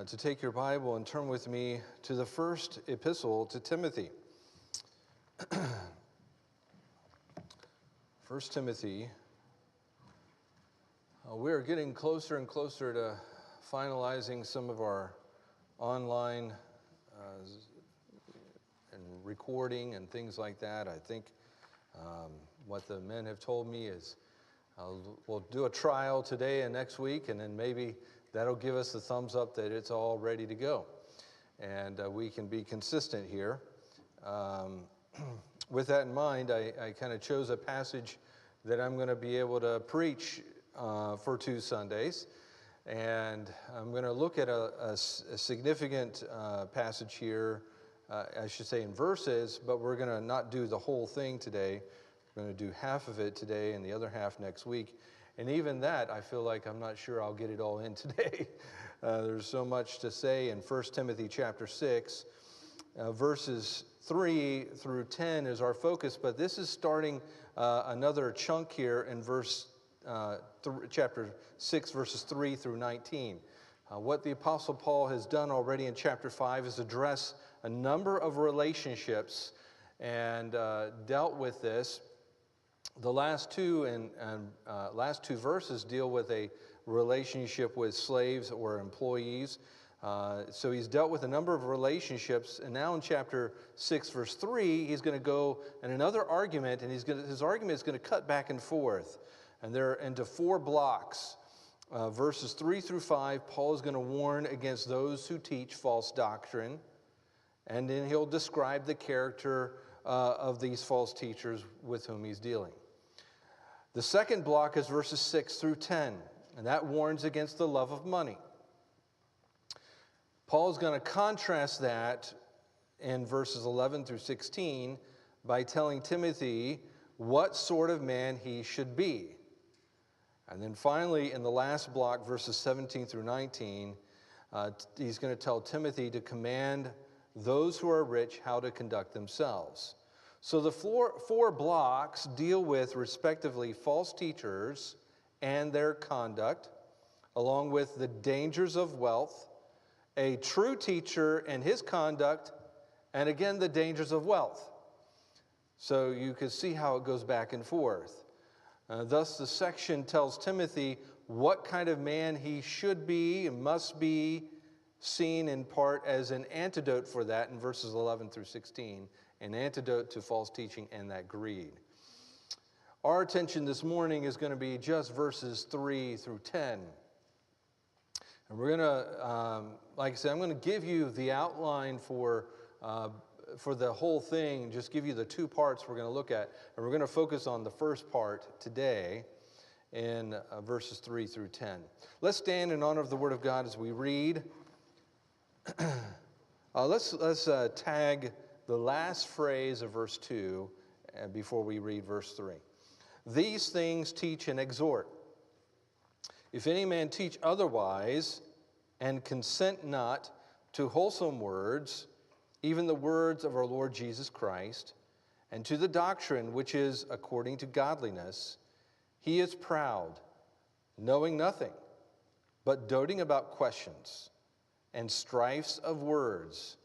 to take your Bible and turn with me to the first epistle to Timothy. 1 Timothy. We are getting closer and closer to finalizing some of our online and recording and things like that. I think what the men have told me is we'll do a trial today and next week, and then maybe that'll give us the thumbs up that it's all ready to go. And we can be consistent here. With that in mind, I kind of chose a passage that I'm going to be able to preach for 2 Sundays. And I'm going to look at a significant passage here, I should say in verses, but we're going to not do the whole thing today. We're going to do half of it today and the other half next week. And even that, I feel like I'm not sure I'll get it all in today. There's so much to say in 1 Timothy chapter 6. Verses 3 through 10 is our focus, but this is starting another chunk here in chapter 6, verses 3 through 19. What the Apostle Paul has done already in chapter 5 is address a number of relationships and dealt with this. The last two verses deal with a relationship with slaves or employees. So he's dealt with a number of relationships, and now in chapter 6, verse 3, he's going to go in another argument, and his argument is going to cut back and forth. And they're into 4 blocks. Verses 3 through 5, Paul is going to warn against those who teach false doctrine, and then he'll describe the character of these false teachers with whom he's dealing. The second block is verses 6 through 10, and that warns against the love of money. Paul is going to contrast that in verses 11 through 16 by telling Timothy what sort of man he should be. And then finally, in the last block, verses 17 through 19, he's going to tell Timothy to command those who are rich how to conduct themselves. So the 4 blocks deal with, respectively, false teachers and their conduct, along with the dangers of wealth, a true teacher and his conduct, and again, the dangers of wealth. So you can see how it goes back and forth. Thus, the section tells Timothy what kind of man he should be and must be, seen in part as an antidote for that in verses 11 through 16, an antidote to false teaching and that greed. Our attention this morning is going to be just verses 3 through 10. And we're going to, like I said, I'm going to give you the outline for the whole thing, just give you the 2 parts we're going to look at. And we're going to focus on the first part today in verses 3 through 10. Let's stand in honor of the Word of God as we read. Let's tag the last phrase of verse 2 before we read verse 3. These things teach and exhort. If any man teach otherwise and consent not to wholesome words, even the words of our Lord Jesus Christ, and to the doctrine which is according to godliness, he is proud, knowing nothing, but doting about questions and strifes of words.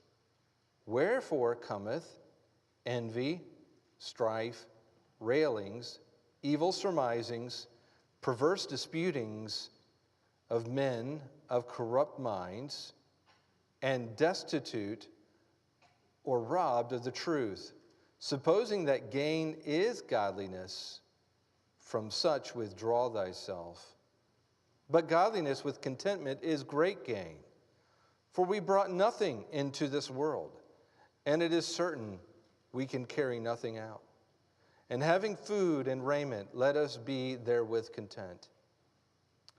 Wherefore cometh envy, strife, railings, evil surmisings, perverse disputings of men of corrupt minds, and destitute or robbed of the truth, supposing that gain is godliness. From such withdraw thyself. But godliness with contentment is great gain. For we brought nothing into this world, and it is certain we can carry nothing out. And having food and raiment, let us be therewith content.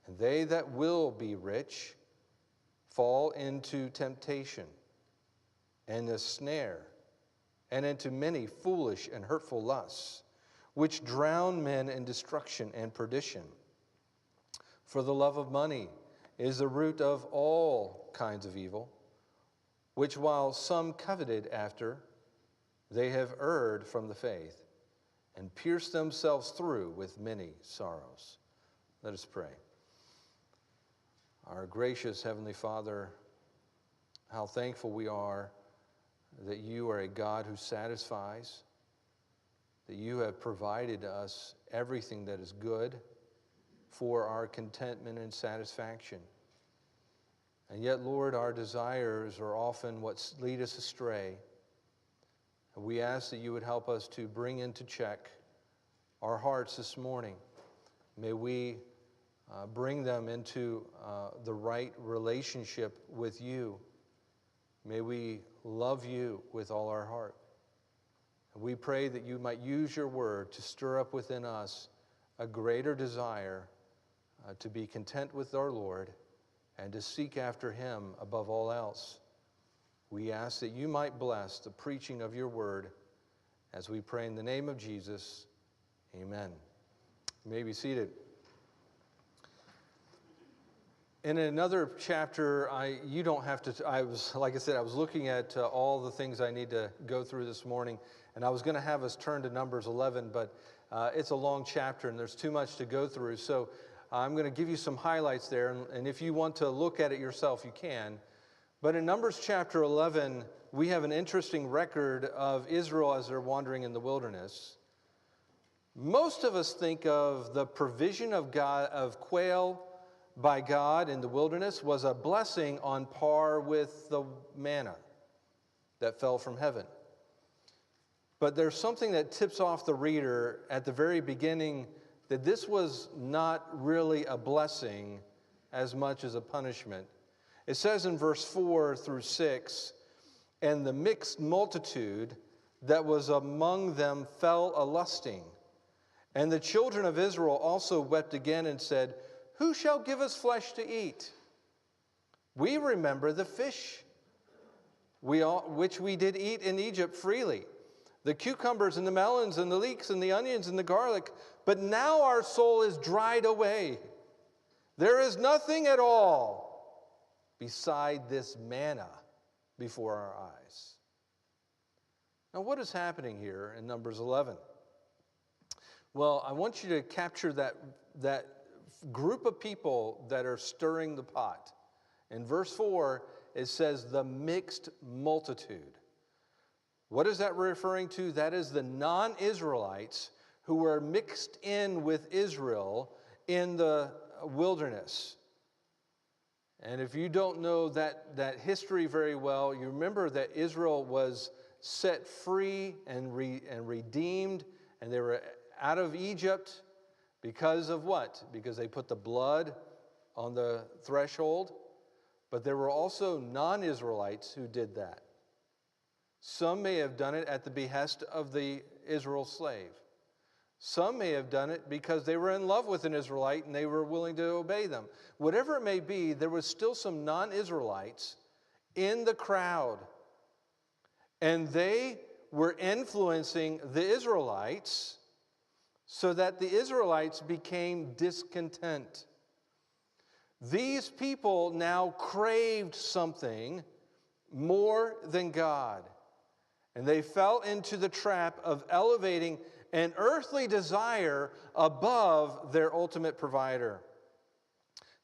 And they that will be rich fall into temptation and a snare, and into many foolish and hurtful lusts, which drown men in destruction and perdition. For the love of money is the root of all kinds of evil, which while some coveted after, they have erred from the faith, and pierced themselves through with many sorrows. Let us pray. Our gracious Heavenly Father, how thankful we are that you are a God who satisfies, that you have provided us everything that is good for our contentment and satisfaction. And yet, Lord, our desires are often what lead us astray. And we ask that you would help us to bring into check our hearts this morning. May we bring them into the right relationship with you. May we love you with all our heart. And we pray that you might use your word to stir up within us a greater desire to be content with our Lord and to seek after him above all else. We ask that you might bless the preaching of your word as we pray in the name of Jesus. Amen. You may be seated. In another chapter, you don't have to, I was looking at all the things I need to go through this morning, and I was going to have us turn to Numbers 11, but it's a long chapter and there's too much to go through. So I'm going to give you some highlights there, and if you want to look at it yourself, you can. But in Numbers chapter 11, we have an interesting record of Israel as they're wandering in the wilderness. Most of us think of the provision of God, of quail by God in the wilderness was a blessing on par with the manna that fell from heaven. But there's something that tips off the reader at the very beginning that this was not really a blessing as much as a punishment. It says in verse 4 through 6, "And the mixed multitude that was among them fell a-lusting. And the children of Israel also wept again and said, Who shall give us flesh to eat? We remember the fish which we did eat in Egypt freely, the cucumbers and the melons and the leeks and the onions and the garlic. But now our soul is dried away. There is nothing at all beside this manna before our eyes." Now, what is happening here in Numbers 11? Well, I want you to capture that group of people that are stirring the pot. In verse 4, it says the mixed multitude. What is that referring to? That is the non-Israelites who were mixed in with Israel in the wilderness. And if you don't know that history very well, you remember that Israel was set free and redeemed, and they were out of Egypt because of what? Because they put the blood on the threshold. But there were also non-Israelites who did that. Some may have done it at the behest of the Israel slave. Some may have done it because they were in love with an Israelite and they were willing to obey them. Whatever it may be, there was still some non-Israelites in the crowd. And they were influencing the Israelites so that the Israelites became discontent. These people now craved something more than God. And they fell into the trap of elevating an earthly desire above their ultimate provider.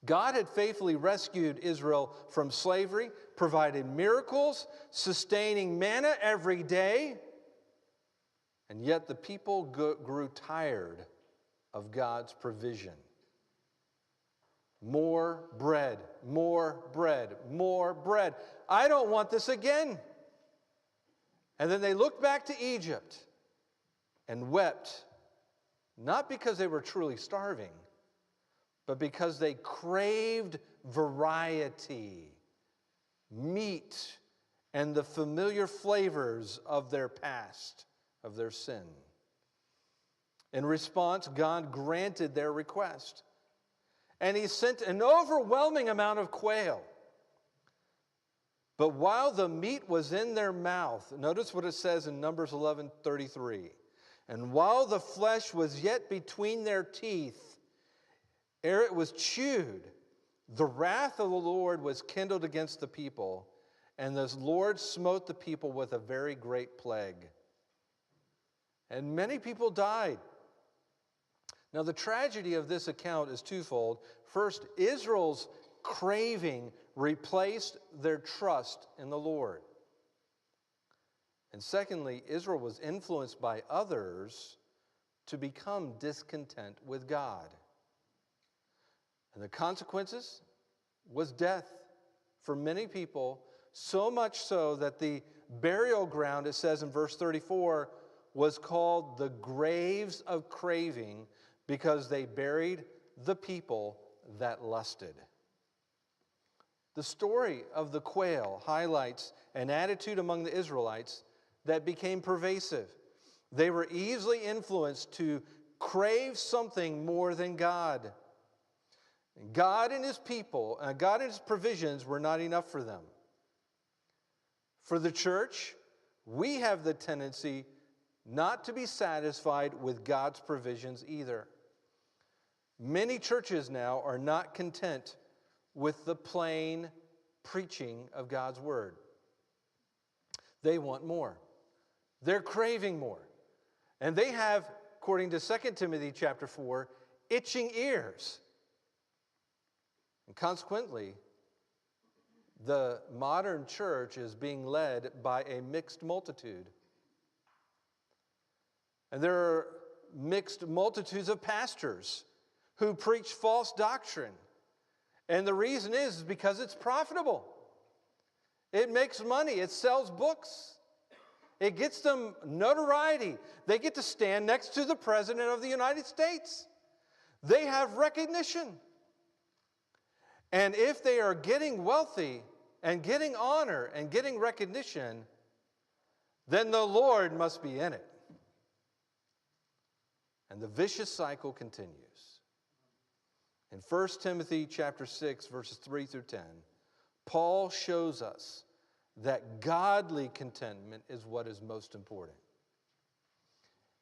God had faithfully rescued Israel from slavery, provided miracles, sustaining manna every day. And yet the people grew tired of God's provision. More bread, more bread, more bread. I don't want this again. And then they looked back to Egypt and wept, not because they were truly starving, but because they craved variety, meat, and the familiar flavors of their past, of their sin. In response, God granted their request. And he sent an overwhelming amount of quail. But while the meat was in their mouth, notice what it says in Numbers 11:33. And while the flesh was yet between their teeth, ere it was chewed, the wrath of the Lord was kindled against the people, and the Lord smote the people with a very great plague. And many people died. Now, the tragedy of this account is twofold. First, Israel's craving replaced their trust in the Lord. And secondly, Israel was influenced by others to become discontent with God. And the consequences was death for many people, so much so that the burial ground, it says in verse 34, was called the graves of craving because they buried the people that lusted. The story of the quail highlights an attitude among the Israelites that became pervasive. They were easily influenced to crave something more than God. God and his people, God and his provisions were not enough for them. For the church, we have the tendency not to be satisfied with God's provisions either. Many churches now are not content with the plain preaching of God's word. They want more. They're craving more. And they have, according to 2 Timothy chapter 4, itching ears. And consequently, the modern church is being led by a mixed multitude. And there are mixed multitudes of pastors who preach false doctrine. And the reason is because it's profitable. It makes money. It sells books. It gets them notoriety. They get to stand next to the President of the United States. They have recognition. And if they are getting wealthy and getting honor and getting recognition, then the Lord must be in it. And the vicious cycle continues. In 1 Timothy chapter 6, verses 3 through 10, Paul shows us that godly contentment is what is most important.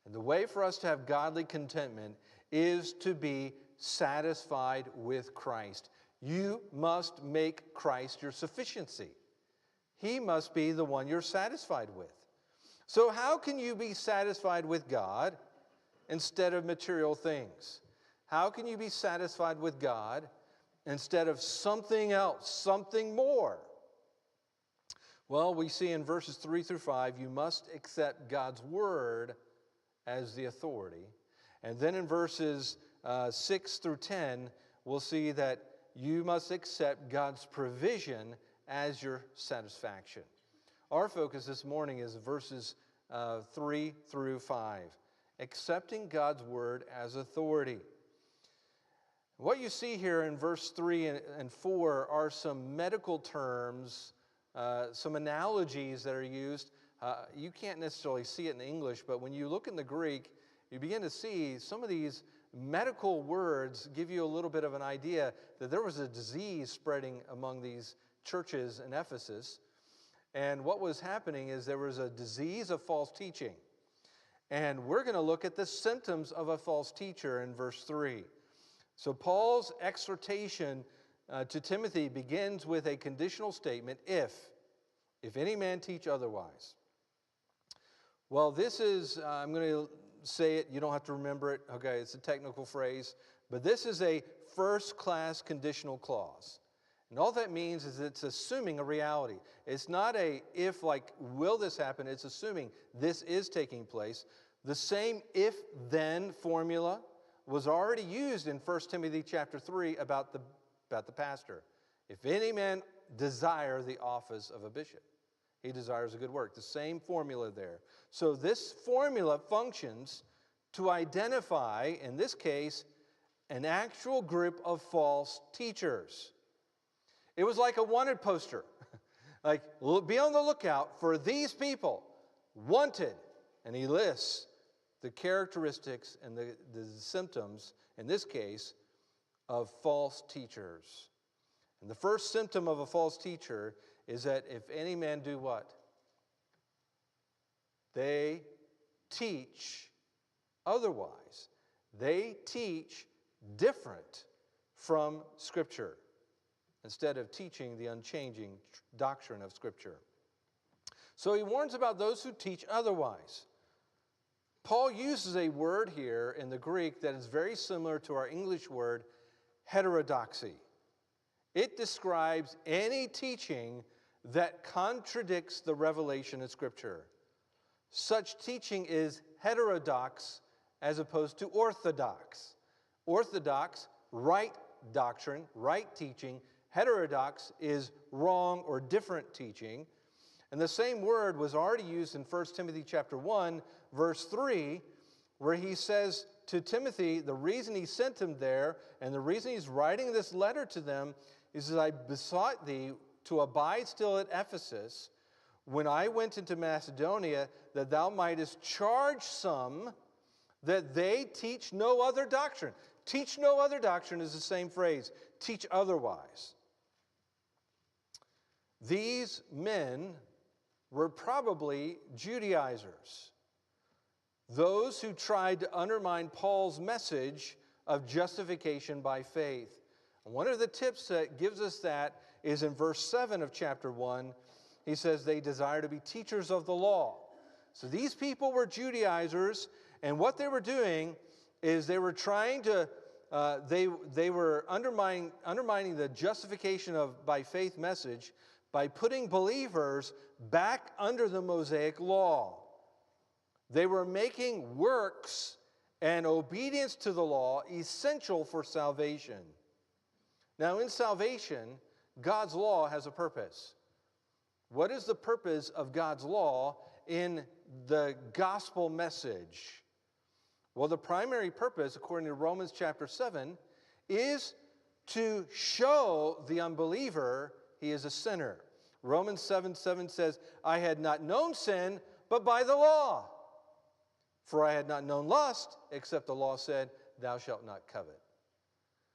And the way for us to have godly contentment is to be satisfied with Christ. You must make Christ your sufficiency. He must be the one you're satisfied with. So how can you be satisfied with God instead of material things? How can you be satisfied with God instead of something else, something more? Well, we see in verses 3 through 5, you must accept God's word as the authority. And then in verses 6 through 10, we'll see that you must accept God's provision as your satisfaction. Our focus this morning is verses 3 through 5, accepting God's word as authority. What you see here in verse 3 and 4 are some medical terms, some analogies that are used. You can't necessarily see it in English, but when you look in the Greek, you begin to see some of these medical words give you a little bit of an idea that there was a disease spreading among these churches in Ephesus. And what was happening is there was a disease of false teaching. And we're going to look at the symptoms of a false teacher in verse 3. So Paul's exhortation to Timothy begins with a conditional statement, if any man teach otherwise. Well, this is, I'm going to say it, you don't have to remember it, okay, it's a technical phrase, but this is a first-class conditional clause. And all that means is it's assuming a reality. It's not a if, like, will this happen? It's assuming this is taking place. The same if-then formula was already used in 1 Timothy chapter 3 about the pastor. If any man desire the office of a bishop, he desires a good work. The same formula there. So this formula functions to identify, in this case, an actual group of false teachers. It was like a wanted poster. Like, be on the lookout for these people, wanted. And he lists the characteristics and the symptoms, in this case, of false teachers. And the first symptom of a false teacher is that if any man do what? They teach otherwise. They teach different from Scripture instead of teaching the unchanging doctrine of Scripture. So he warns about those who teach otherwise. Paul uses a word here in the Greek that is very similar to our English word heterodoxy. It describes any teaching that contradicts the revelation of Scripture. Such teaching is heterodox as opposed to orthodox. Orthodox, right doctrine, right teaching. Heterodox is wrong or different teaching. And the same word was already used in 1 Timothy chapter 1, verse 3, where he says to Timothy, the reason he sent him there and the reason he's writing this letter to them is that I besought thee to abide still at Ephesus when I went into Macedonia, that thou mightest charge some that they teach no other doctrine. Teach no other doctrine is the same phrase. Teach otherwise. These men were probably Judaizers, those who tried to undermine Paul's message of justification by faith. And one of the tips that gives us that is in verse 7 of chapter 1. He says they desire to be teachers of the law. So these people were Judaizers, and what they were doing is they were trying to, they were undermining the justification of by faith message by putting believers back under the Mosaic law. They were making works and obedience to the law essential for salvation. Now, in salvation, God's law has a purpose. What is the purpose of God's law in the gospel message? Well, the primary purpose, according to Romans chapter 7, is to show the unbeliever he is a sinner. Romans 7:7 says, I had not known sin, but by the law. For I had not known lust, except the law said, thou shalt not covet.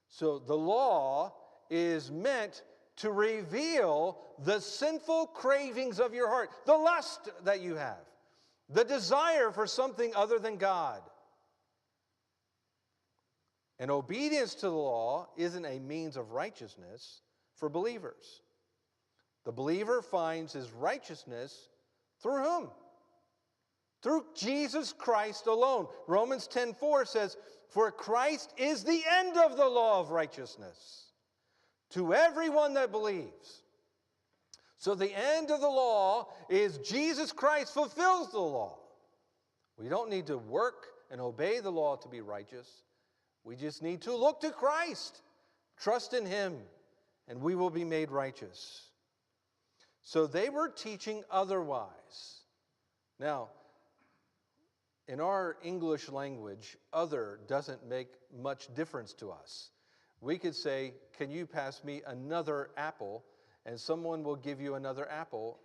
So the law is meant to reveal the sinful cravings of your heart, the lust that you have, the desire for something other than God. And obedience to the law isn't a means of righteousness for believers. The believer finds his righteousness through whom? Through Jesus Christ alone. Romans 10:4 says, for Christ is the end of the law of righteousness to everyone that believes. So the end of the law is Jesus Christ fulfills the law. We don't need to work and obey the law to be righteous. We just need to look to Christ, trust in Him, and we will be made righteous. So they were teaching otherwise. Now, in our English language, other doesn't make much difference to us. We could say, can you pass me another apple? And someone will give you another apple,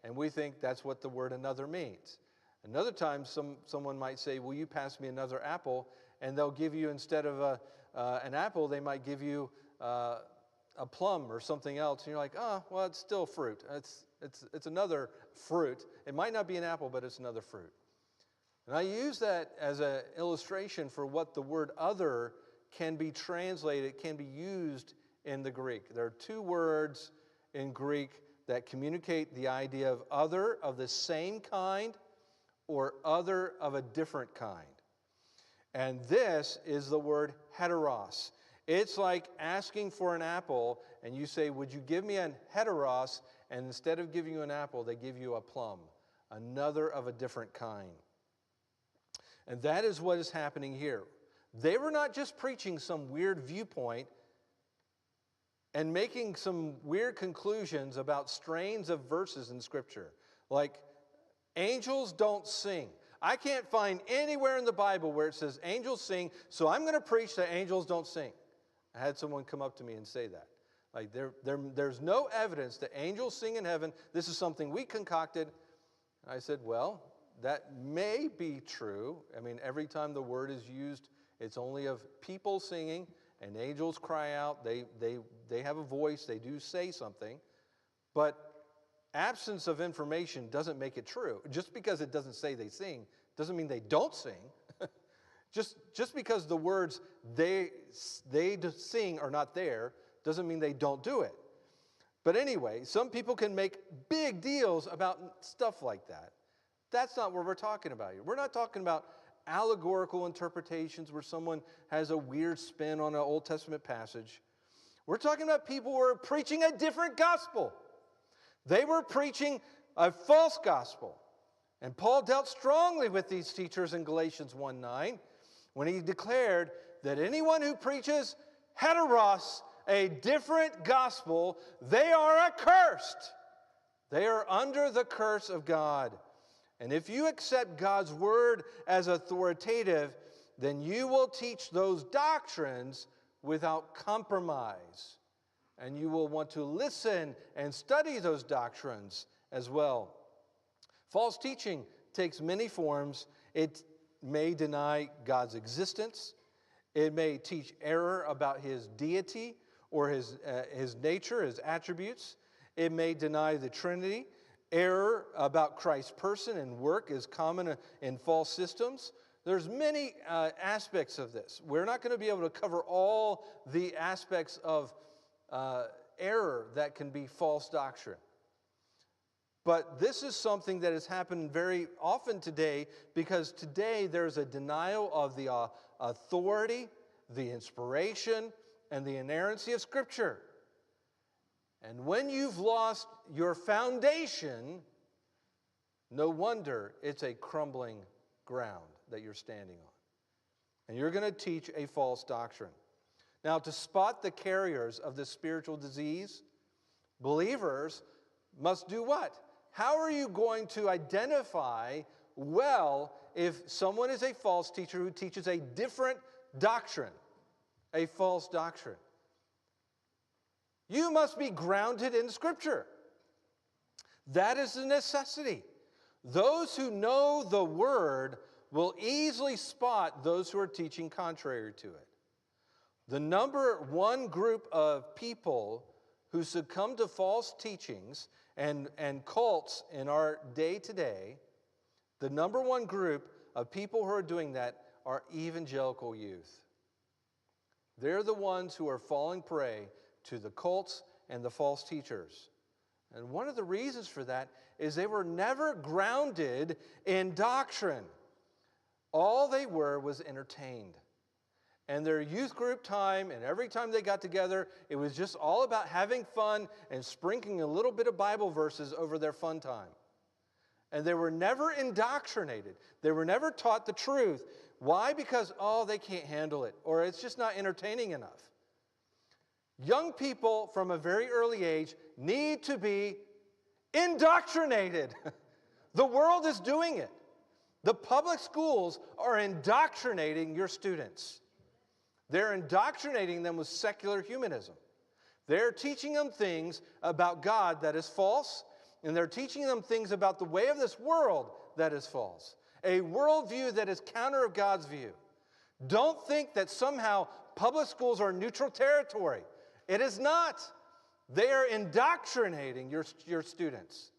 and we think that's what the word another means. Another time, someone might say, will you pass me another apple? And they'll give you, instead of an apple, they might give you a plum or something else. And you're like, oh, well, it's still fruit. It's another fruit. It might not be an apple, but it's another fruit. And I use that as an illustration for what the word other can be translated, can be used in the Greek. There are two words in Greek that communicate the idea of other of the same kind or other of a different kind. And this is the word heteros. It's like asking for an apple and you say, would you give me an heteros? And instead of giving you an apple, they give you a plum, another of a different kind. And that is what is happening here. They were not just preaching some weird viewpoint and making some weird conclusions about strains of verses in Scripture. Like, angels don't sing. I can't find anywhere in the Bible where it says angels sing, so I'm going to preach that angels don't sing. I had someone come up to me and say that. Like, there's no evidence that angels sing in heaven. This is something we concocted. I said, well, that may be true. I mean, every time the word is used, it's only of people singing, and angels cry out. They have a voice. They do say something. But absence of information doesn't make it true. Just because it doesn't say they sing doesn't mean they don't sing. Just because the words they sing are not there doesn't mean they don't do it. But anyway, some people can make big deals about stuff like that. That's not what we're talking about here. We're not talking about allegorical interpretations where someone has a weird spin on an Old Testament passage. We're talking about people who are preaching a different gospel. They were preaching a false gospel. And Paul dealt strongly with these teachers in Galatians 1:9 when he declared that anyone who preaches heteros, a different gospel, they are accursed. They are under the curse of God. And if you accept God's word as authoritative, then you will teach those doctrines without compromise. And you will want to listen and study those doctrines as well. False teaching takes many forms. It may deny God's existence. It may teach error about his deity or his nature, his attributes. It may deny the Trinity. Error about Christ's person and work is common in false systems. There's many aspects of this. We're not going to be able to cover all the aspects of error that can be false doctrine. But this is something that has happened very often today, because today there's a denial of the authority, the inspiration, and the inerrancy of Scripture. And when you've lost your foundation, no wonder it's a crumbling ground that you're standing on. And you're going to teach a false doctrine. Now, to spot the carriers of this spiritual disease, believers must do what? How are you going to identify well if someone is a false teacher who teaches a different doctrine, a false doctrine? You must be grounded in Scripture. That is a necessity. Those who know the Word will easily spot those who are teaching contrary to it. The number one group of people who succumb to false teachings and cults in our day today, the number one group of people who are doing that are evangelical youth. They're the ones who are falling prey to the cults and the false teachers. And one of the reasons for that is they were never grounded in doctrine. All they were was entertained. And their youth group time, and every time they got together, it was just all about having fun and sprinkling a little bit of Bible verses over their fun time. And they were never indoctrinated. They were never taught the truth. Why? Because, they can't handle it, or it's just not entertaining enough. Young people from a very early age need to be indoctrinated. The world is doing it. The public schools are indoctrinating your students. They're indoctrinating them with secular humanism. They're teaching them things about God that is false, and they're teaching them things about the way of this world that is false. A worldview that is counter of God's view. Don't think that somehow public schools are neutral territory. It is not. They are indoctrinating your students.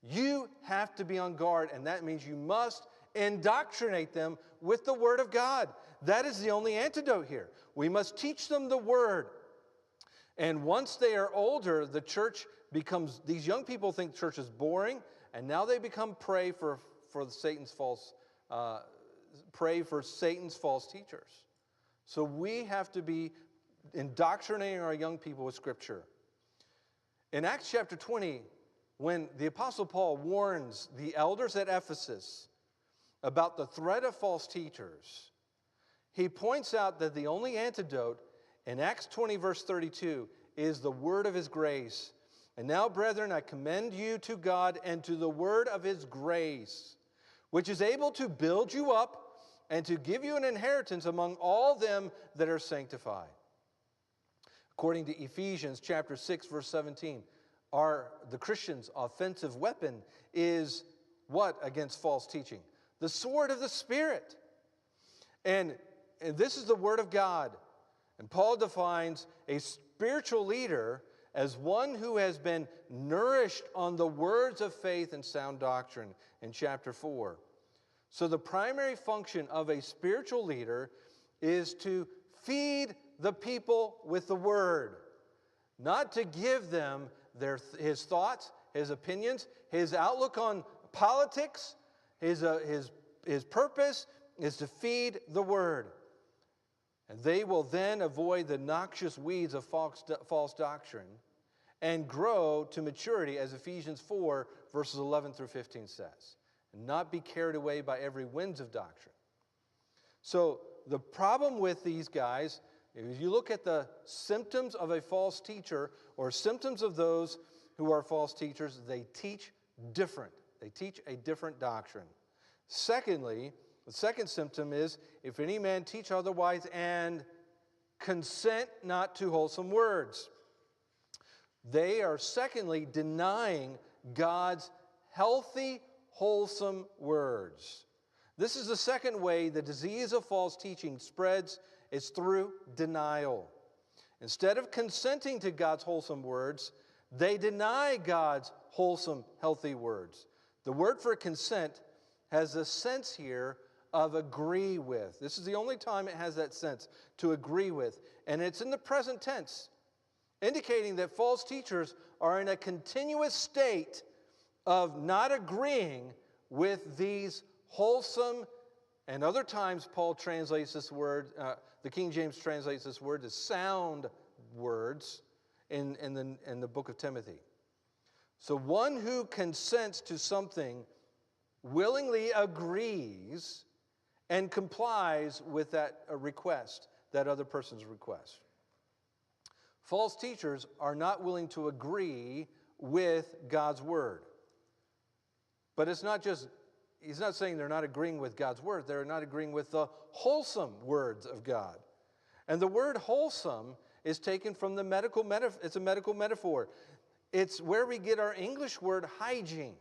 You have to be on guard, and that means you must indoctrinate them with the Word of God. That is the only antidote here. We must teach them the Word. And once they are older, the church becomes, these young people think church is boring, and now they become prey for Satan's false teachers. So we have to be indoctrinating our young people with Scripture. In Acts chapter 20, when the Apostle Paul warns the elders at Ephesus about the threat of false teachers, he points out that the only antidote in Acts 20, verse 32, is the word of his grace. And now, brethren, I commend you to God and to the word of his grace, which is able to build you up and to give you an inheritance among all them that are sanctified. According to Ephesians chapter 6, verse 17, the Christian's offensive weapon is what against false teaching? The sword of the Spirit. And this is the Word of God. And Paul defines a spiritual leader as one who has been nourished on the words of faith and sound doctrine in chapter 4. So the primary function of a spiritual leader is to feed the people with the Word, not to give them his thoughts, his opinions, his outlook on politics. His purpose is to feed the Word. And they will then avoid the noxious weeds of false doctrine and grow to maturity, as Ephesians 4, verses 11 through 15 says, and not be carried away by every wind of doctrine. So the problem with these guys, if you look at the symptoms of a false teacher or symptoms of those who are false teachers, they teach different. They teach a different doctrine. Secondly, the second symptom is, if any man teach otherwise and consent not to wholesome words. They are, secondly, denying God's healthy, wholesome words. This is the second way the disease of false teaching spreads. It's through denial. Instead of consenting to God's wholesome words, they deny God's wholesome, healthy words. The word for consent has a sense here of agree with. This is the only time it has that sense, to agree with. And it's in the present tense, indicating that false teachers are in a continuous state of not agreeing with these wholesome, and other times Paul translates this word, the King James translates this word as sound words in the book of Timothy. So one who consents to something willingly agrees and complies with that request, that other person's request. False teachers are not willing to agree with God's word. But it's not just, he's not saying they're not agreeing with God's word, they're not agreeing with the wholesome words of God. And the word wholesome is taken from the medical metaphor. It's a medical metaphor. It's where we get our English word hygiene.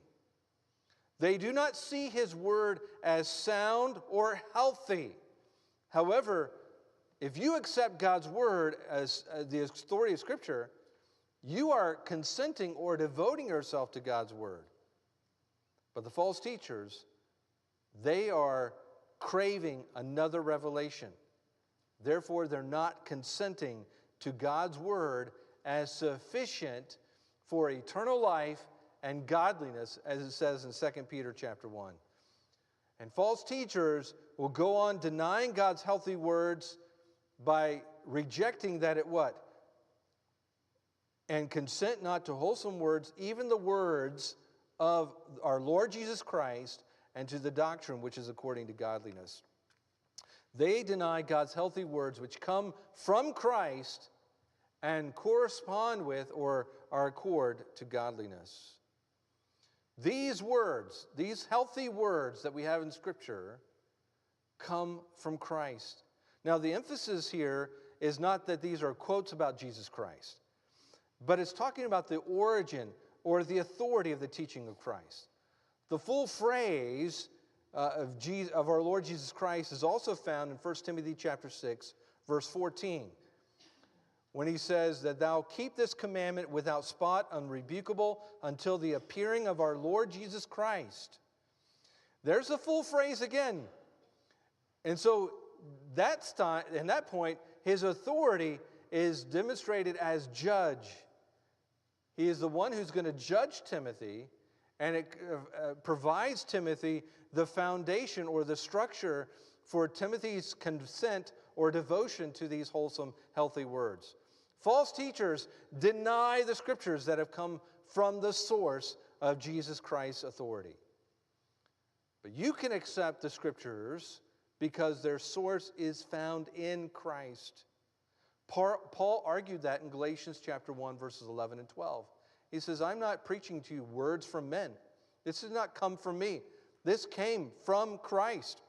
They do not see his word as sound or healthy. However, if you accept God's word as the authority of Scripture, you are consenting or devoting yourself to God's word. But the false teachers, they are craving another revelation. Therefore, they're not consenting to God's word as sufficient for eternal life and godliness, as it says in 2 Peter chapter 1. And false teachers will go on denying God's healthy words by rejecting that it what? And consent not to wholesome words, even the words of our Lord Jesus Christ, and to the doctrine which is according to godliness. They deny God's healthy words which come from Christ and correspond with or are accord to godliness. These words, these healthy words that we have in Scripture, come from Christ. Now, the emphasis here is not that these are quotes about Jesus Christ, but it's talking about the origin or the authority of the teaching of Christ. The full phrase of our Lord Jesus Christ is also found in 1 Timothy chapter 6, verse 14, when he says that thou keep this commandment without spot, unrebukable, until the appearing of our Lord Jesus Christ. There's the full phrase again. And so that's time, at that point, his authority is demonstrated as judge. He is the one who's going to judge Timothy, and it provides Timothy the foundation or the structure for Timothy's consent or devotion to these wholesome, healthy words. False teachers deny the Scriptures that have come from the source of Jesus Christ's authority. But you can accept the Scriptures because their source is found in Christ. Paul argued that in Galatians chapter 1, verses 11 and 12. He says, I'm not preaching to you words from men. This did not come from me. This came from Christ.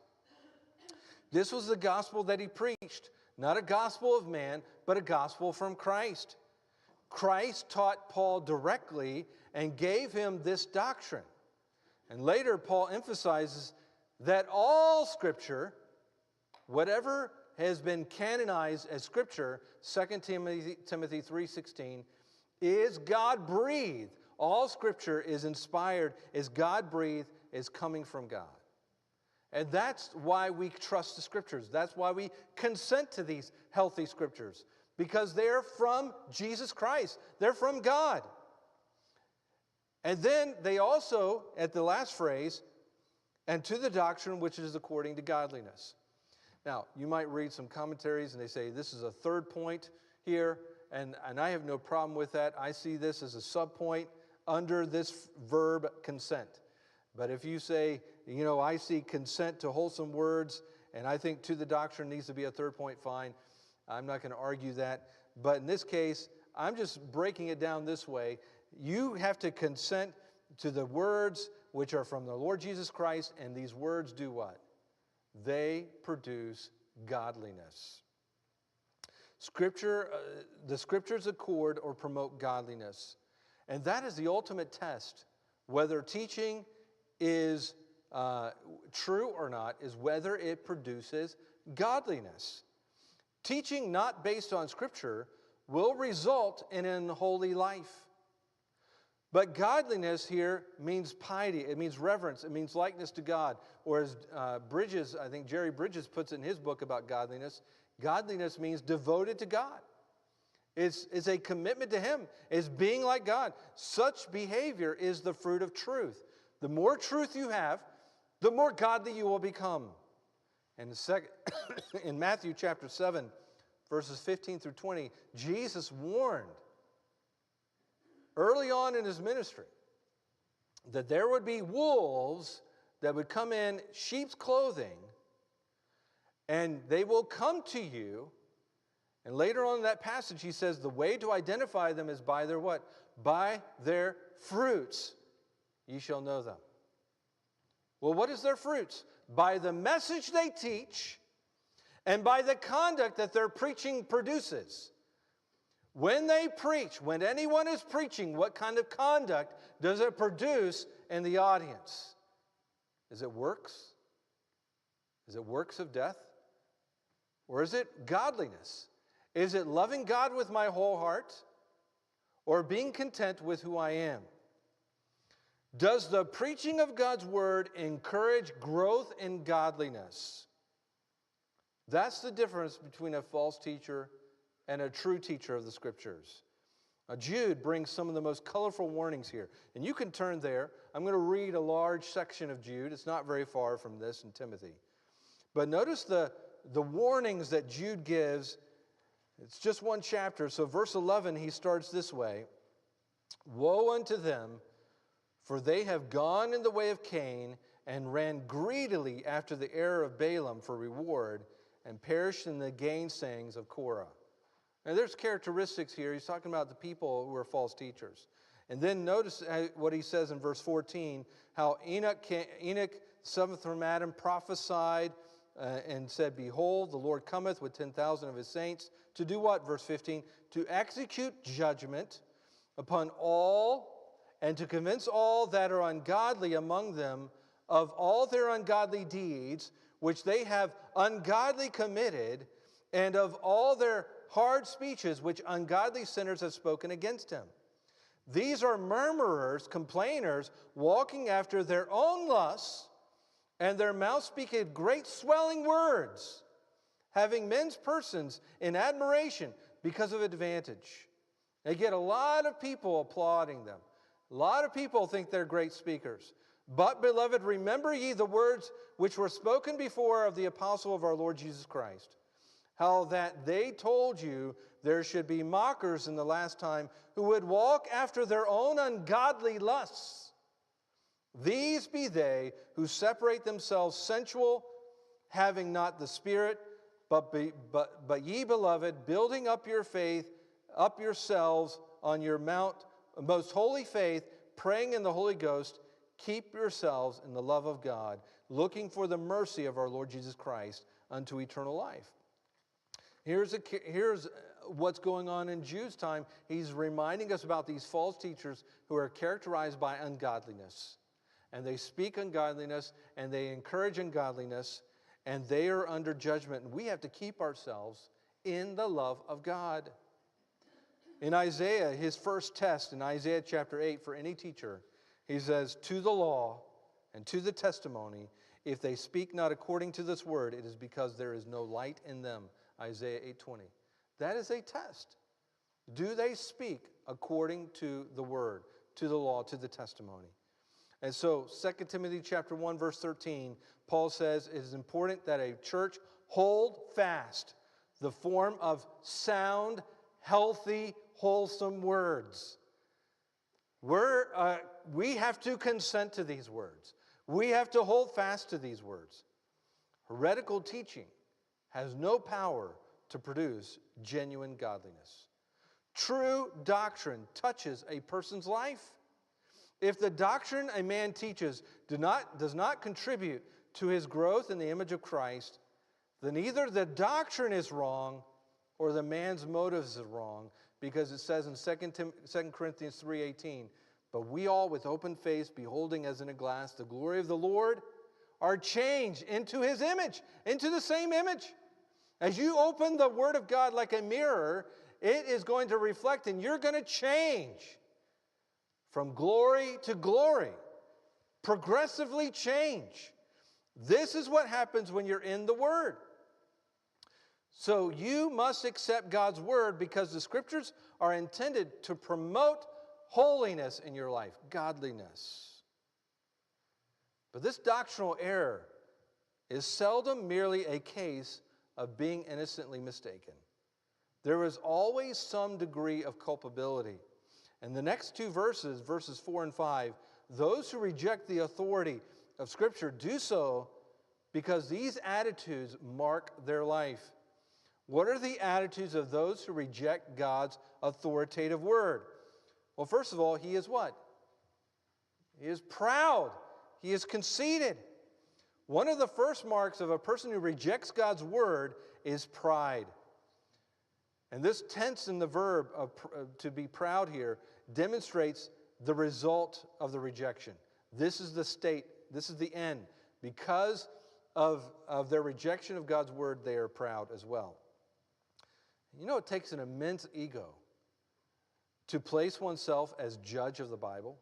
This was the gospel that he preached. Not a gospel of man, but a gospel from Christ. Christ taught Paul directly and gave him this doctrine. And later, Paul emphasizes that all Scripture, whatever has been canonized as Scripture, 2 Timothy 3:16, is God-breathed. All Scripture is inspired, is God-breathed, is coming from God. And that's why we trust the Scriptures. That's why we consent to these healthy Scriptures. Because they're from Jesus Christ. They're from God. And then they also, at the last phrase, and to the doctrine which is according to godliness. Now, you might read some commentaries and they say this is a third point here, and I have no problem with that. I see this as a subpoint under this verb consent. But if you say, I see consent to wholesome words, and I think to the doctrine needs to be a third point, fine. I'm not going to argue that. But in this case, I'm just breaking it down this way. You have to consent to the words which are from the Lord Jesus Christ, and these words do what? They produce godliness. The Scriptures accord or promote godliness. And that is the ultimate test. Whether teaching is true or not is whether it produces godliness. Teaching not based on Scripture will result in an unholy life. But godliness here means piety. It means reverence. It means likeness to God. Or as Bridges, I think Jerry Bridges puts it in his book about godliness, godliness means devoted to God. It's a commitment to Him. It's being like God. Such behavior is the fruit of truth. The more truth you have, the more godly you will become. And in Matthew chapter 7, verses 15 through 20, Jesus warned early on in His ministry that there would be wolves that would come in sheep's clothing, and they will come to you. And later on in that passage, He says the way to identify them is by their what? By their fruits ye shall know them. Well, what is their fruits? By the message they teach and by the conduct that their preaching produces. When they preach, when anyone is preaching, what kind of conduct does it produce in the audience? Is it works? Is it works of death? Or is it godliness? Is it loving God with my whole heart? Or being content with who I am? Does the preaching of God's word encourage growth in godliness? That's the difference between a false teacher and a true teacher of the Scriptures. Now, Jude brings some of the most colorful warnings here. And you can turn there. I'm going to read a large section of Jude. It's not very far from this in Timothy. But notice the warnings that Jude gives. It's just one chapter. So verse 11, he starts this way. Woe unto them, for they have gone in the way of Cain and ran greedily after the error of Balaam for reward and perished in the gainsayings of Korah. Now there's characteristics here. He's talking about the people who are false teachers. And then notice what he says in verse 14, how Enoch, seventh from Adam, prophesied and said, Behold, the Lord cometh with 10,000 of his saints to do what? Verse 15, to execute judgment upon all and to convince all that are ungodly among them of all their ungodly deeds, which they have ungodly committed, and of all their hard speeches which ungodly sinners have spoken against him. These are murmurers, complainers, walking after their own lusts, and their mouth speaketh great swelling words, having men's persons in admiration because of advantage. They get a lot of people applauding them. A lot of people think they're great speakers. But, beloved, remember ye the words which were spoken before of the apostle of our Lord Jesus Christ, how that they told you there should be mockers in the last time who would walk after their own ungodly lusts. These be they who separate themselves sensual, having not the Spirit, but ye, beloved, building up your faith, up yourselves on your most holy faith, praying in the Holy Ghost, keep yourselves in the love of God, looking for the mercy of our Lord Jesus Christ unto eternal life. Here's what's going on in Jude's time. He's reminding us about these false teachers who are characterized by ungodliness. And they speak ungodliness, and they encourage ungodliness, and they are under judgment. And we have to keep ourselves in the love of God. In Isaiah, his first test in Isaiah chapter 8 for any teacher, he says, to the law and to the testimony, if they speak not according to this word, it is because there is no light in them. Isaiah 8:20. That is a test. Do they speak according to the word, to the law, to the testimony? And so 2 Timothy chapter 1, verse 13, Paul says it is important that a church hold fast the form of sound, healthy, wholesome words. We have to consent to these words. We have to hold fast to these words. Heretical teaching has no power to produce genuine godliness. True doctrine touches a person's life. If the doctrine a man teaches does not contribute to his growth in the image of Christ, then either the doctrine is wrong or the man's motives are wrong, because it says in 2 Corinthians 3:18, "But we all with open face, beholding as in a glass the glory of the Lord, are changed into his image," into the same image. As you open the Word of God like a mirror, it is going to reflect, and you're going to change from glory to glory. Progressively change. This is what happens when you're in the Word. So you must accept God's Word because the Scriptures are intended to promote holiness in your life, godliness. But this doctrinal error is seldom merely a case of being innocently mistaken. There is always some degree of culpability. And the next two verses, verses 4 and 5, those who reject the authority of Scripture do so because these attitudes mark their life. What are the attitudes of those who reject God's authoritative word? Well, first of all, he is what? He is proud. He is conceited. One of the first marks of a person who rejects God's word is pride. And this tense in the verb to be proud here demonstrates the result of the rejection. This is the state, this is the end. Because of their rejection of God's word, they are proud as well. You know, it takes an immense ego to place oneself as judge of the Bible.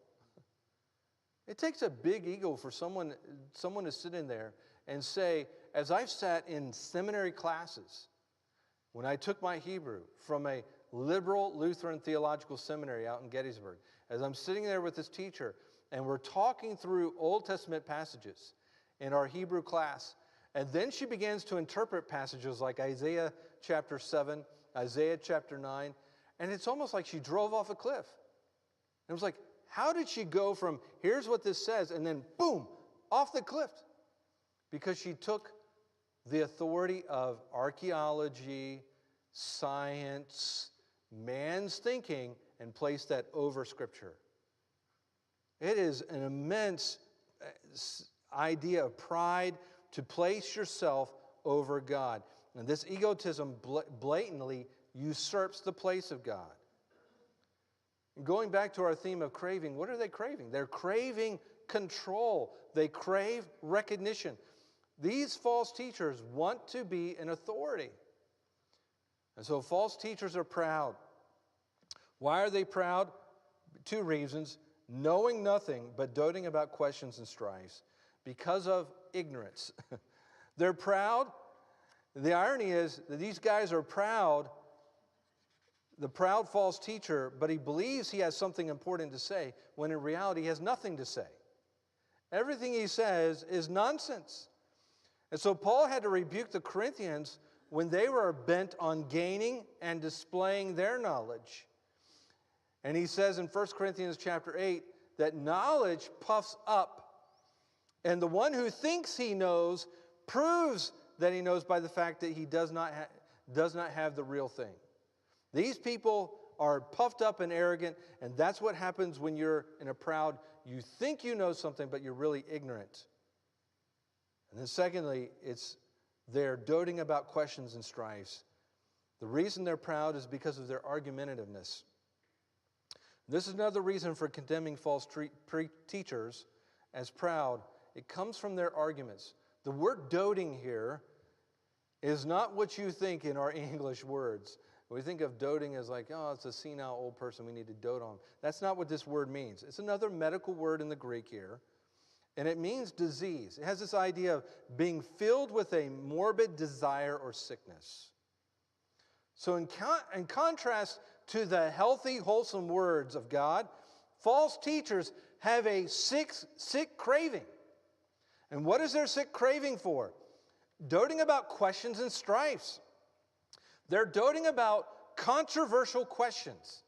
It takes a big ego for someone to sit in there and say, as I've sat in seminary classes, when I took my Hebrew from a liberal Lutheran theological seminary out in Gettysburg, as I'm sitting there with this teacher, and we're talking through Old Testament passages in our Hebrew class, and then she begins to interpret passages like Isaiah chapter 7, Isaiah chapter 9, and it's almost like she drove off a cliff. And it was like, how did she go from, here's what this says, and then boom, off the cliff? Because she took the authority of archaeology, science, man's thinking, and placed that over Scripture. It is an immense idea of pride to place yourself over God. And this egotism blatantly usurps the place of God. Going back to our theme of craving, what are they craving? They're craving control. They crave recognition. These false teachers want to be an authority. And so false teachers are proud. Why are they proud? Two reasons. Knowing nothing, but doting about questions and strifes. Because of ignorance. They're proud. The irony is that these guys are proud, the proud false teacher, but he believes he has something important to say, when in reality he has nothing to say. Everything he says is nonsense. And so Paul had to rebuke the Corinthians when they were bent on gaining and displaying their knowledge. And he says in 1 Corinthians chapter 8 that knowledge puffs up, and the one who thinks he knows proves that he knows by the fact that he does not have the real thing. These people are puffed up and arrogant, and that's what happens when you're in a proud, you think you know something, but you're really ignorant. And then secondly, they're doting about questions and strifes. The reason they're proud is because of their argumentativeness. This is another reason for condemning false teachers as proud. It comes from their arguments. The word doting here is not what you think in our English words. We think of doting as like, oh, it's a senile old person we need to dote on. That's not what this word means. It's another medical word in the Greek here, and it means disease. It has this idea of being filled with a morbid desire or sickness. So in contrast to the healthy, wholesome words of God, false teachers have a sick craving. And what is their sick craving for? doting about questions and strifes. They're doting about controversial questions.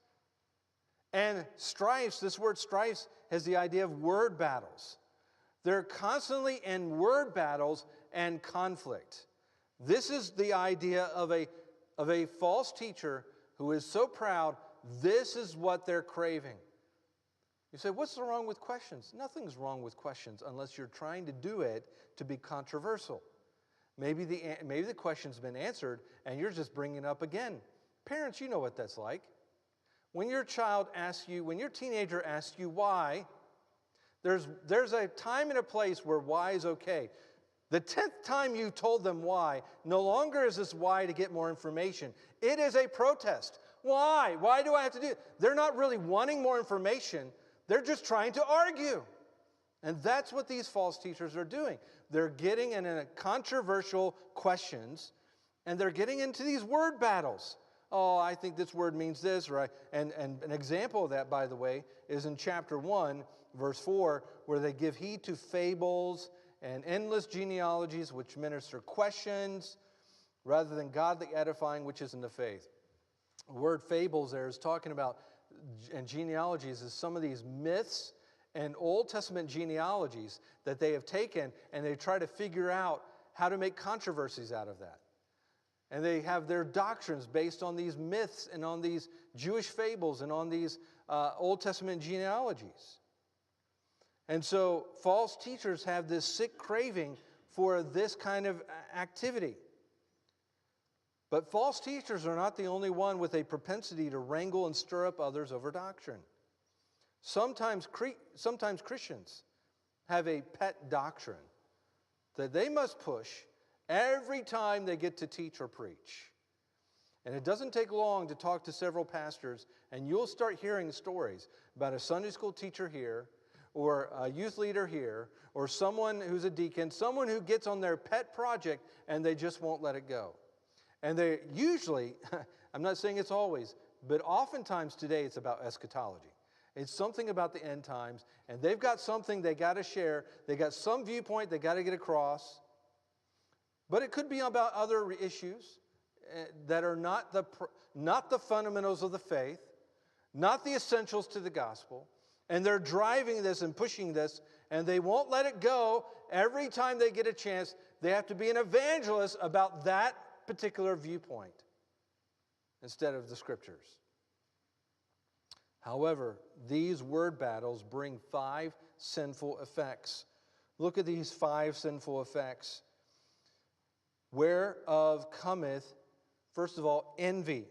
And strifes, this word strifes has the idea of word battles. They're constantly in word battles and conflict. This is the idea of a false teacher who is so proud, this is what they're craving. You say, what's wrong with questions? Nothing's wrong with questions unless you're trying to do it to be controversial. Maybe the question's been answered and you're just bringing it up again. Parents, you know what that's like. When your teenager asks you why, there's a time and a place where why is okay. The 10th time you told them why, no longer is this why to get more information. It is a protest. Why? Why do I have to do it? They're not really wanting more information. They're just trying to argue. And that's what these false teachers are doing. They're getting in controversial questions, and they're getting into these word battles. Oh, I think this word means this, right? And an example of that, by the way, is in chapter 1, verse 4, where they give heed to fables and endless genealogies which minister questions rather than godly edifying, which is in the faith. The word fables there is talking about, and genealogies is some of these myths and Old Testament genealogies that they have taken, and they try to figure out how to make controversies out of that. And they have their doctrines based on these myths and on these Jewish fables and on these Old Testament genealogies. And so false teachers have this sick craving for this kind of activity. But false teachers are not the only one with a propensity to wrangle and stir up others over doctrine. Sometimes Christians have a pet doctrine that they must push every time they get to teach or preach. And it doesn't take long to talk to several pastors, and you'll start hearing stories about a Sunday school teacher here, or a youth leader here, or someone who's a deacon, someone who gets on their pet project and they just won't let it go. And they usually, I'm not saying it's always, but oftentimes today it's about eschatology. It's something about the end times, and they've got something they got to share. They got some viewpoint they got to get across. But it could be about other issues that are not the fundamentals of the faith, not the essentials to the gospel. And they're driving this and pushing this, and they won't let it go. Every time they get a chance, they have to be an evangelist about that particular viewpoint instead of the Scriptures. However, these word battles bring 5 sinful effects. Look at these 5 sinful effects. Whereof cometh, first of all, envy.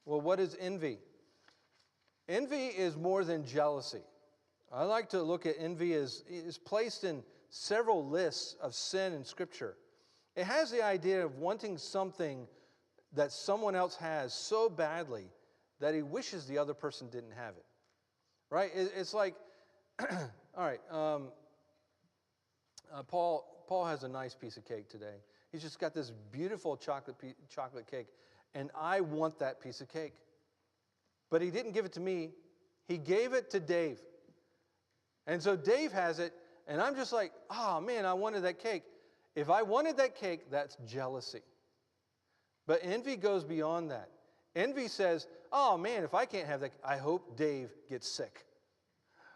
Well, what is envy? Envy is more than jealousy. I like to look at envy as is placed in several lists of sin in Scripture. It has the idea of wanting something that someone else has so badly that he wishes the other person didn't have it. Right? It's like, all right, Paul has a nice piece of cake today. He's just got this beautiful chocolate cake, and I want that piece of cake. But he didn't give it to me. He gave it to Dave. And so Dave has it, and I'm just like, oh man, I wanted that cake. If I wanted that cake, that's jealousy. But envy goes beyond that. Envy says, oh man, if I can't have that, I hope Dave gets sick.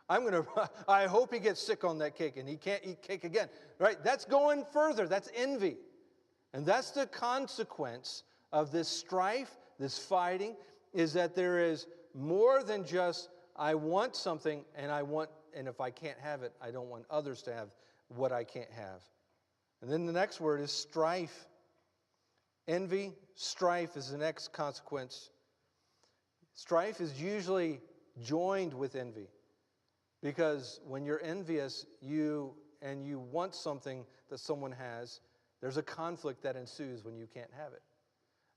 I hope he gets sick on that cake and he can't eat cake again. Right? That's going further. That's envy. And that's the consequence of this strife, this fighting, is that there is more than just I want something and if I can't have it, I don't want others to have what I can't have. And then the next word is strife. Envy, strife is the next consequence. Strife is usually joined with envy because when you're envious, you want something that someone has, there's a conflict that ensues when you can't have it.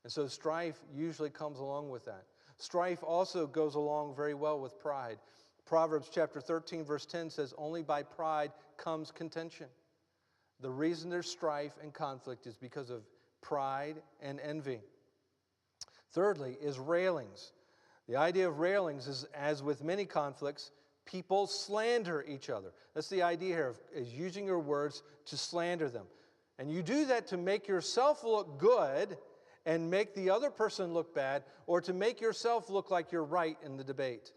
And so strife usually comes along with that. Strife also goes along very well with pride. Proverbs chapter 13, verse 10 says, only by pride comes contention. The reason there's strife and conflict is because of pride and envy. Thirdly is railings. The idea of railings is, as with many conflicts, people slander each other. That's the idea here of is using your words to slander them. And you do that to make yourself look good and make the other person look bad, or to make yourself look like you're right in the debate.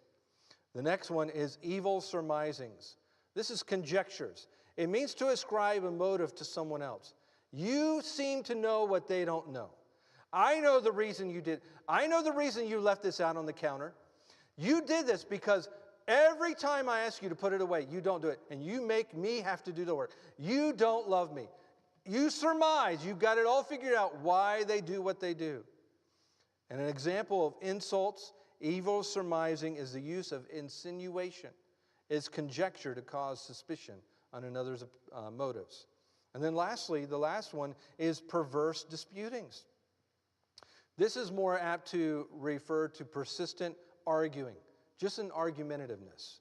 The next one is evil surmisings. This is conjectures. It means to ascribe a motive to someone else. You seem to know what they don't know. I know the reason you did. I know the reason you left this out on the counter. You did this because every time I ask you to put it away, you don't do it. And you make me have to do the work. You don't love me. You surmise. You've got it all figured out why they do what they do. And an example of insults, evil surmising, is the use of insinuation. It's conjecture to cause suspicion on another's motives. And then lastly, the last one is perverse disputings. This is more apt to refer to persistent arguing, just an argumentativeness.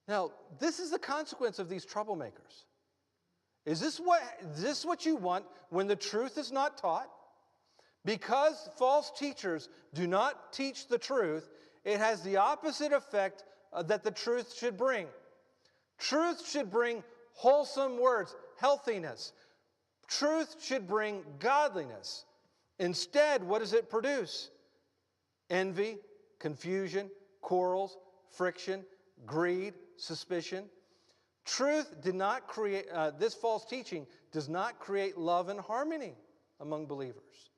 Now, this is the consequence of these troublemakers. Is this what you want when the truth is not taught? Because false teachers do not teach the truth, it has the opposite effect that the truth should bring. Truth should bring wholesome words, healthiness. Truth should bring godliness. Instead, what does it produce? Envy, confusion, quarrels, friction, greed, suspicion. Truth did not create, this false teaching does not create love and harmony among believers.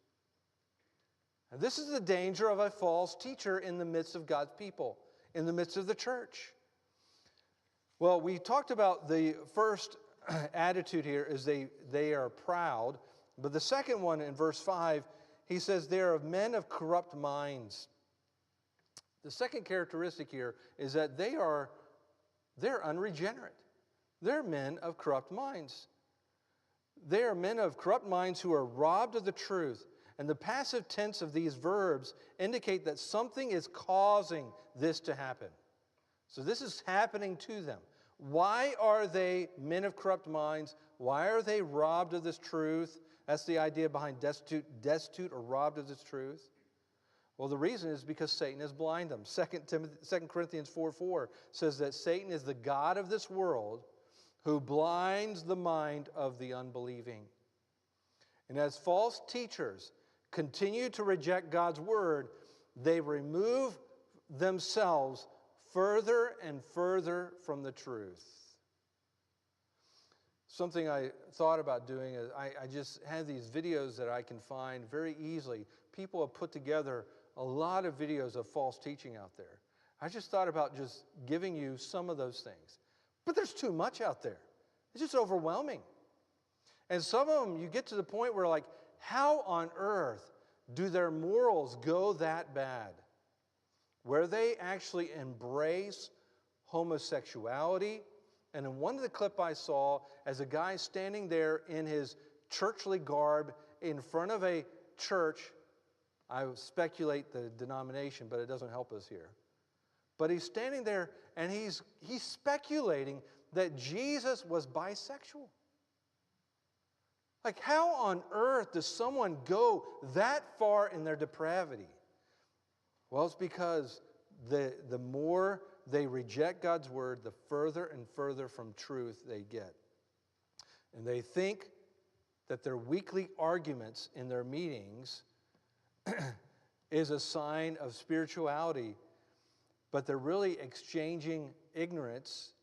And this is the danger of a false teacher in the midst of God's people, in the midst of the church. Well, we talked about the first attitude here is they are proud. But the second one in verse 5, he says they are men of corrupt minds. The second characteristic here is that they're unregenerate. They're men of corrupt minds. They are men of corrupt minds who are robbed of the truth. And the passive tense of these verbs indicate that something is causing this to happen. So this is happening to them. Why are they men of corrupt minds? Why are they robbed of this truth? That's the idea behind destitute or robbed of this truth. Well, the reason is because Satan has blinded them. 2 Corinthians 4:4 says that Satan is the god of this world who blinds the mind of the unbelieving. And as false teachers continue to reject God's word, they remove themselves further and further from the truth. Something I thought about doing is I just have these videos that I can find very easily. People have put together a lot of videos of false teaching out there. I just thought about just giving you some of those things. But there's too much out there. It's just overwhelming. And some of them, you get to the point where like, how on earth do their morals go that bad? Where they actually embrace homosexuality. And in one of the clips I saw, as a guy standing there in his churchly garb in front of a church, I would speculate the denomination, but it doesn't help us here. But he's standing there and he's speculating that Jesus was bisexual. Like, how on earth does someone go that far in their depravity? Well, it's because the more they reject God's word, the further and further from truth they get. And they think that their weekly arguments in their meetings is a sign of spirituality, but they're really exchanging ignorance.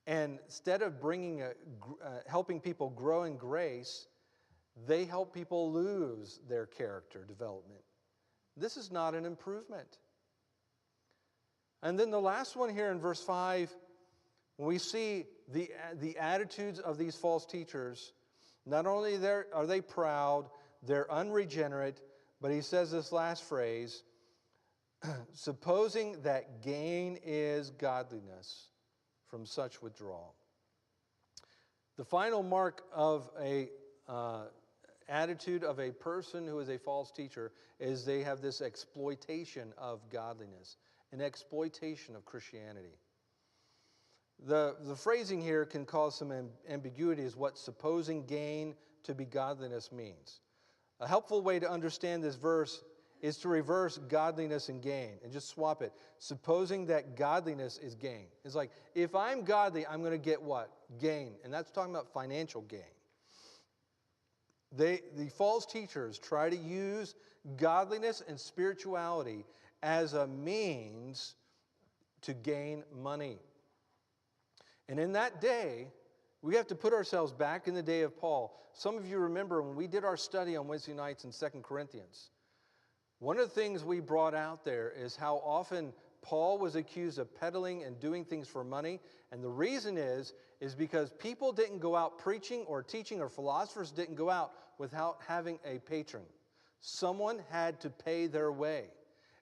And instead of helping people grow in grace, they help people lose their character development. This is not an improvement. And then the last one here in verse 5, when we see the attitudes of these false teachers, not only are they proud, they're unregenerate, but he says this last phrase, supposing that gain is godliness, from such withdrawal. The final mark of a attitude of a person who is a false teacher is they have this exploitation of godliness, an exploitation of Christianity. The phrasing here can cause some ambiguity as what supposing gain to be godliness means. A helpful way to understand this verse is to reverse godliness and gain and just swap it. Supposing that godliness is gain. It's like, if I'm godly, I'm going to get what? Gain. And that's talking about financial gain. The false teachers try to use godliness and spirituality as a means to gain money. And in that day, we have to put ourselves back in the day of Paul. Some of you remember when we did our study on Wednesday nights in 2 Corinthians, one of the things we brought out there is how often Paul was accused of peddling and doing things for money. And the reason is because people didn't go out preaching or teaching, or philosophers didn't go out without having a patron. Someone had to pay their way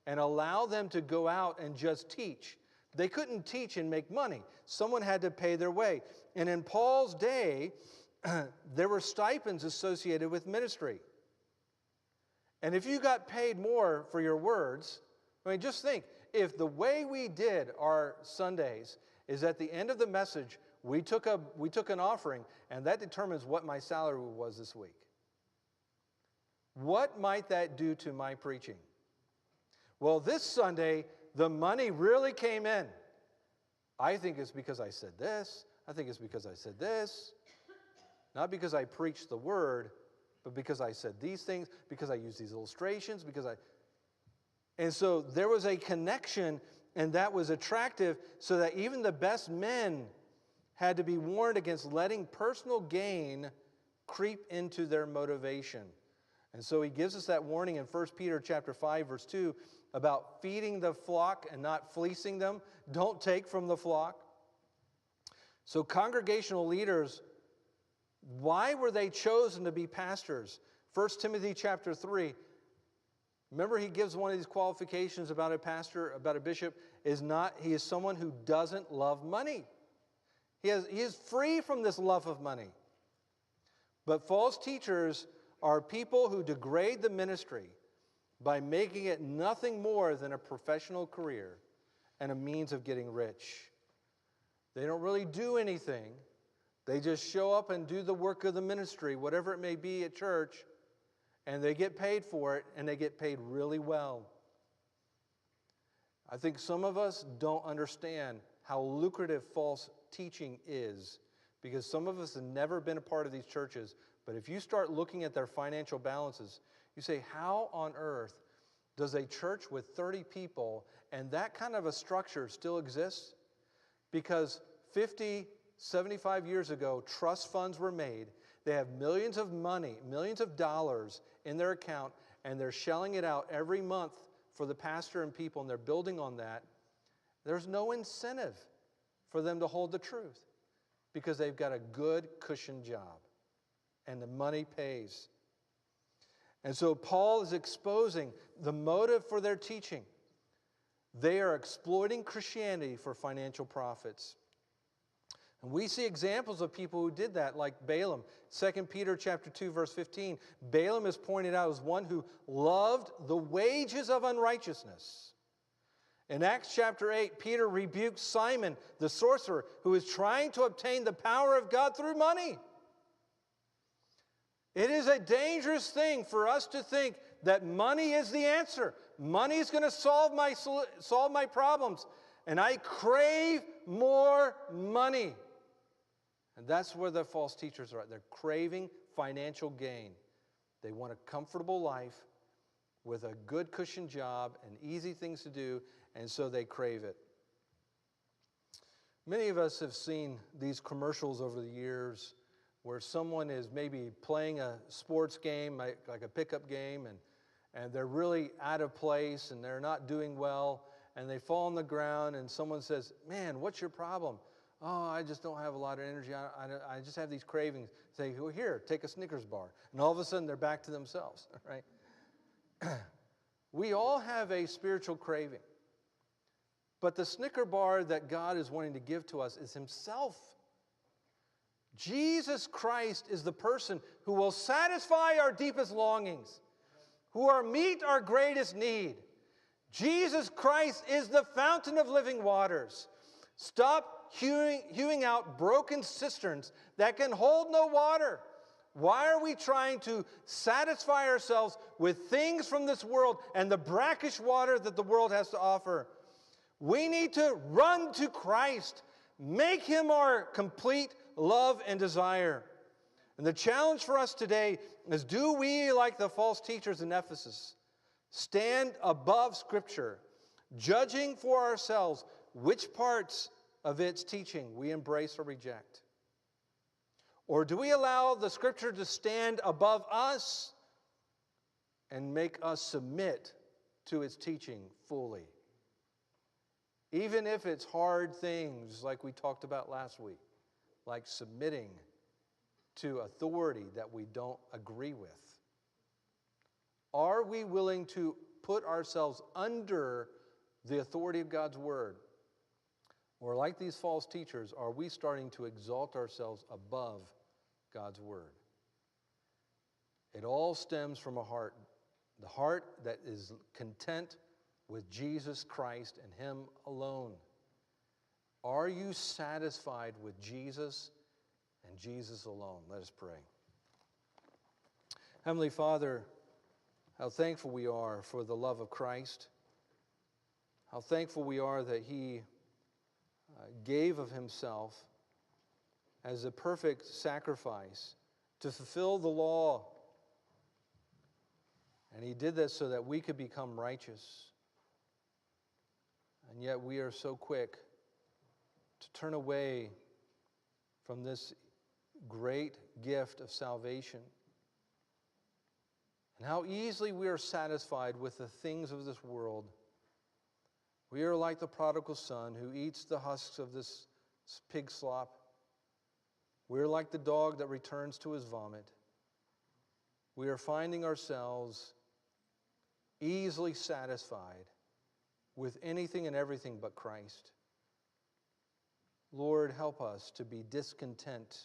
and allow them to go out and just teach. They couldn't teach and make money. Someone had to pay their way. And in Paul's day, there were stipends associated with ministry. And if you got paid more for your words, I mean, just think, if the way we did our Sundays is at the end of the message, we took an offering, and that determines what my salary was this week. What might that do to my preaching? Well, this Sunday, the money really came in. I think it's because I said this. I think it's because I said this. Not because I preached the word, but because I said these things, because I used these illustrations, And so there was a connection, and that was attractive, so that even the best men had to be warned against letting personal gain creep into their motivation. And so he gives us that warning in 1 Peter chapter 5, verse 2, about feeding the flock and not fleecing them. Don't take from the flock. So congregational leaders, why were they chosen to be pastors? 1 Timothy chapter 3, remember he gives one of these qualifications about a pastor, about a bishop, he is someone who doesn't love money. He is free from this love of money. But false teachers are people who degrade the ministry by making it nothing more than a professional career and a means of getting rich. They don't really do anything. They just show up and do the work of the ministry, whatever it may be at church, and they get paid for it, and they get paid really well. I think some of us don't understand how lucrative false teaching is, because some of us have never been a part of these churches, but if you start looking at their financial balances, you say, how on earth does a church with 30 people and that kind of a structure still exist? Because 50, 75 years ago, trust funds were made. They have millions of money, millions of dollars in their account, and they're shelling it out every month for the pastor and people, and they're building on that. There's no incentive for them to hold the truth because they've got a good cushion job, and the money pays. And so Paul is exposing the motive for their teaching. They are exploiting Christianity for financial profits. And we see examples of people who did that, like Balaam. 2 Peter chapter 2, verse 15. Balaam is pointed out as one who loved the wages of unrighteousness. In Acts chapter 8, Peter rebuked Simon, the sorcerer, who is trying to obtain the power of God through money. It is a dangerous thing for us to think that money is the answer. Money is going to solve my problems. And I crave more money. And that's where the false teachers are at. They're craving financial gain. They want a comfortable life with a good cushion job and easy things to do, and so they crave it. Many of us have seen these commercials over the years where someone is maybe playing a sports game, like a pickup game, and they're really out of place and they're not doing well, and they fall on the ground, and someone says, "Man, what's your problem?" "Oh, I just don't have a lot of energy. I just have these cravings." Say, "Well, here, take a Snickers bar." And all of a sudden, they're back to themselves, right? We all have a spiritual craving. But the Snicker bar that God is wanting to give to us is Himself. Jesus Christ is the person who will satisfy our deepest longings, who will meet our greatest need. Jesus Christ is the fountain of living waters. Stop hewing out broken cisterns that can hold no water. Why are we trying to satisfy ourselves with things from this world and the brackish water that the world has to offer? We need to run to Christ. Make Him our complete love and desire. And the challenge for us today is, do we, like the false teachers in Ephesus, stand above Scripture, judging for ourselves which parts of its teaching we embrace or reject? Or do we allow the Scripture to stand above us and make us submit to its teaching fully? Even if it's hard things like we talked about last week, like submitting to authority that we don't agree with. Are we willing to put ourselves under the authority of God's Word? Or like these false teachers, are we starting to exalt ourselves above God's Word? It all stems from a heart, the heart that is content with Jesus Christ and Him alone. Are you satisfied with Jesus and Jesus alone? Let us pray. Heavenly Father, how thankful we are for the love of Christ. How thankful we are that He gave of Himself as a perfect sacrifice to fulfill the law. And He did that so that we could become righteous. And yet we are so quick to turn away from this great gift of salvation. And how easily we are satisfied with the things of this world. We are like the prodigal son who eats the husks of this pig slop. We are like the dog that returns to his vomit. We are finding ourselves easily satisfied with anything and everything but Christ. Lord, help us to be discontent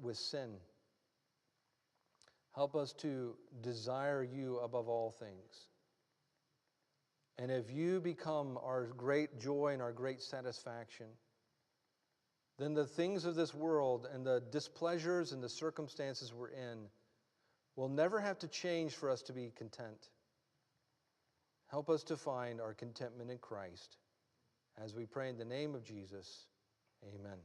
with sin. Help us to desire You above all things. And if You become our great joy and our great satisfaction, then the things of this world and the displeasures and the circumstances we're in will never have to change for us to be content. Help us to find our contentment in Christ. As we pray in the name of Jesus, amen.